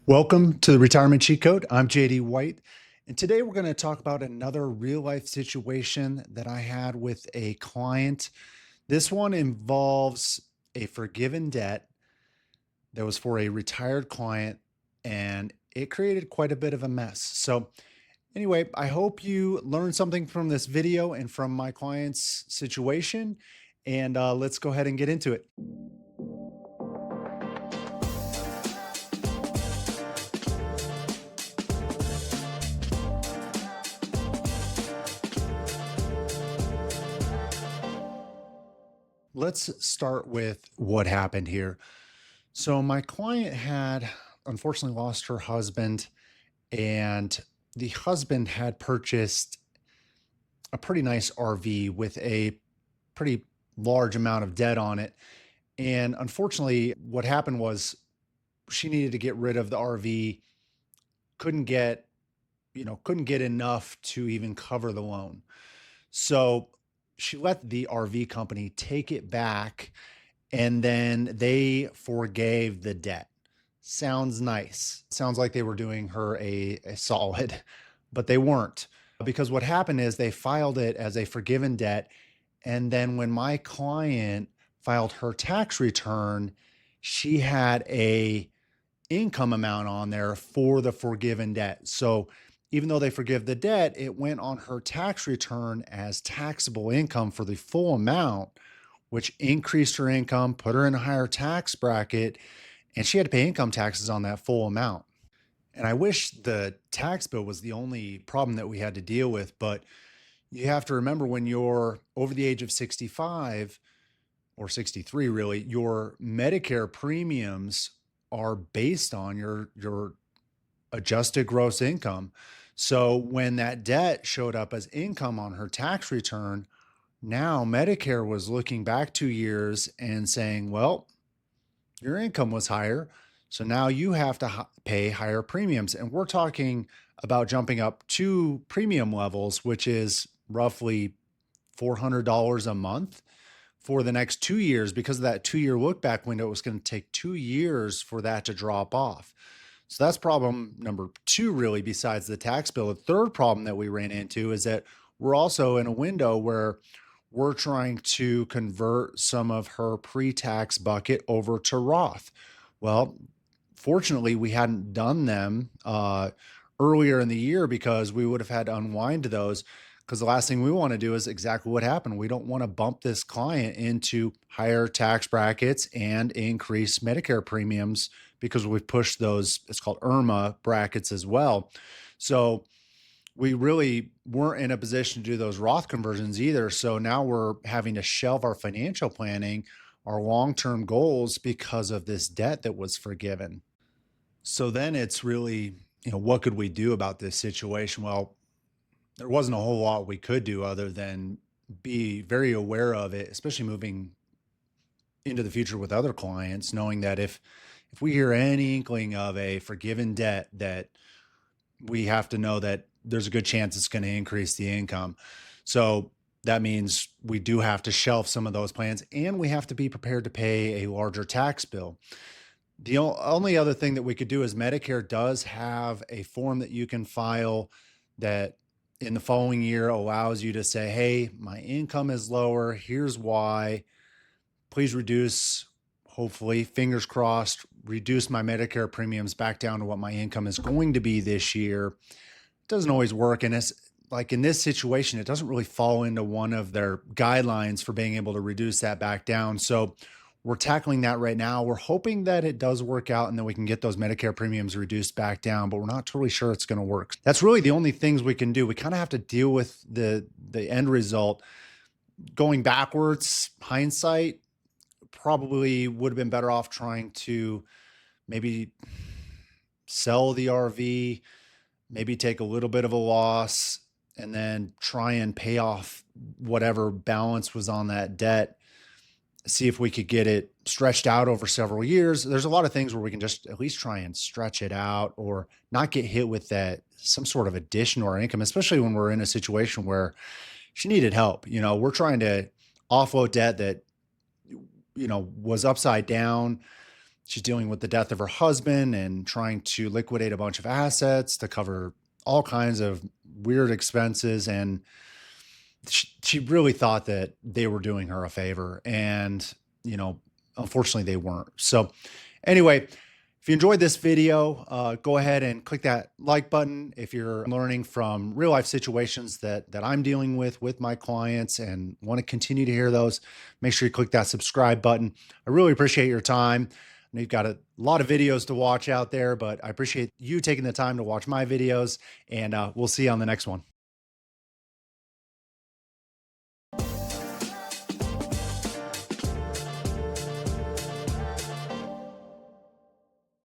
Welcome to the Retirement Cheat Code. I'm JD White, and today we're going to talk about another real life situation that I had with a client. This one involves a forgiven debt that was for a retired client, and it created quite a bit of a mess. So, anyway, I hope you learned something from this video and from my client's situation, and let's go ahead and get into it. Let's start with what happened here. So, my client had unfortunately lost her husband, and the husband had purchased a pretty nice RV with a pretty large amount of debt on it. And unfortunately, what happened was she needed to get rid of the RV, couldn't get, couldn't get enough to even cover the loan. So, she let the RV company take it back and then they forgave the debt. Sounds nice. Sounds like they were doing her a solid, but they weren't. Because what happened is they filed it as a forgiven debt. And then when my client filed her tax return, she had a income amount on there for the forgiven debt. So even though they forgive the debt, it went on her tax return as taxable income for the full amount, which increased her income, put her in a higher tax bracket, and she had to pay income taxes on that full amount. And I wish the tax bill was the only problem that we had to deal with, but you have to remember when you're over the age of 65 or 63 really, your Medicare premiums are based on your adjusted gross income. So when that debt showed up as income on her tax return, now Medicare was looking back 2 years and saying, well, your income was higher. So now you have to pay higher premiums. And we're talking about jumping up to premium levels, which is roughly $400 a month for the next 2 years. Because of that 2 year look back window, it was going to take 2 years for that to drop off. So that's problem number two, really, besides the tax bill. The third problem that we ran into is that we're also in a window where we're trying to convert some of her pre-tax bucket over to Roth. Well, fortunately, we hadn't done them earlier in the year because we would have had to unwind those. Because the last thing we want to do is exactly what happened. We don't want to bump this client into higher tax brackets and increase Medicare premiums because we've pushed those, it's called IRMA brackets as well. So we really weren't in a position to do those Roth conversions either. So now we're having to shelve our financial planning, our long-term goals because of this debt that was forgiven. So then it's really, what could we do about this situation? Well, there wasn't a whole lot we could do other than be very aware of it, especially moving into the future with other clients, knowing that if we hear any inkling of a forgiven debt, that we have to know that there's a good chance it's going to increase the income. So that means we do have to shelf some of those plans and we have to be prepared to pay a larger tax bill. The only other thing that we could do is Medicare does have a form that you can file that in the following year allows you to say, hey, my income is lower. Here's why. Please reduce, hopefully, fingers crossed, reduce my Medicare premiums back down to what my income is going to be this year. It doesn't always work. And it's like in this situation, it doesn't really fall into one of their guidelines for being able to reduce that back down. So we're tackling that right now. We're hoping that it does work out and that we can get those Medicare premiums reduced back down, but we're not totally sure it's going to work. That's really the only things we can do. We kind of have to deal with the end result. Going backwards, hindsight, probably would have been better off trying to maybe sell the RV, maybe take a little bit of a loss, and then try and pay off whatever balance was on that debt, see if we could get it stretched out over several years. There's a lot of things where we can just at least try and stretch it out or not get hit with that some sort of addition to our income, especially when we're in a situation where she needed help. We're trying to offload debt that, was upside down. she's dealing with the death of her husband and trying to liquidate a bunch of assets to cover all kinds of weird expenses. And she really thought that they were doing her a favor. And, you know, unfortunately, they weren't. So, anyway, if you enjoyed this video, go ahead and click that like button. If you're learning from real life situations that I'm dealing with my clients and want to continue to hear those, make sure you click that subscribe button. I really appreciate your time. I know you've got a lot of videos to watch out there, but I appreciate you taking the time to watch my videos, and we'll see you on the next one.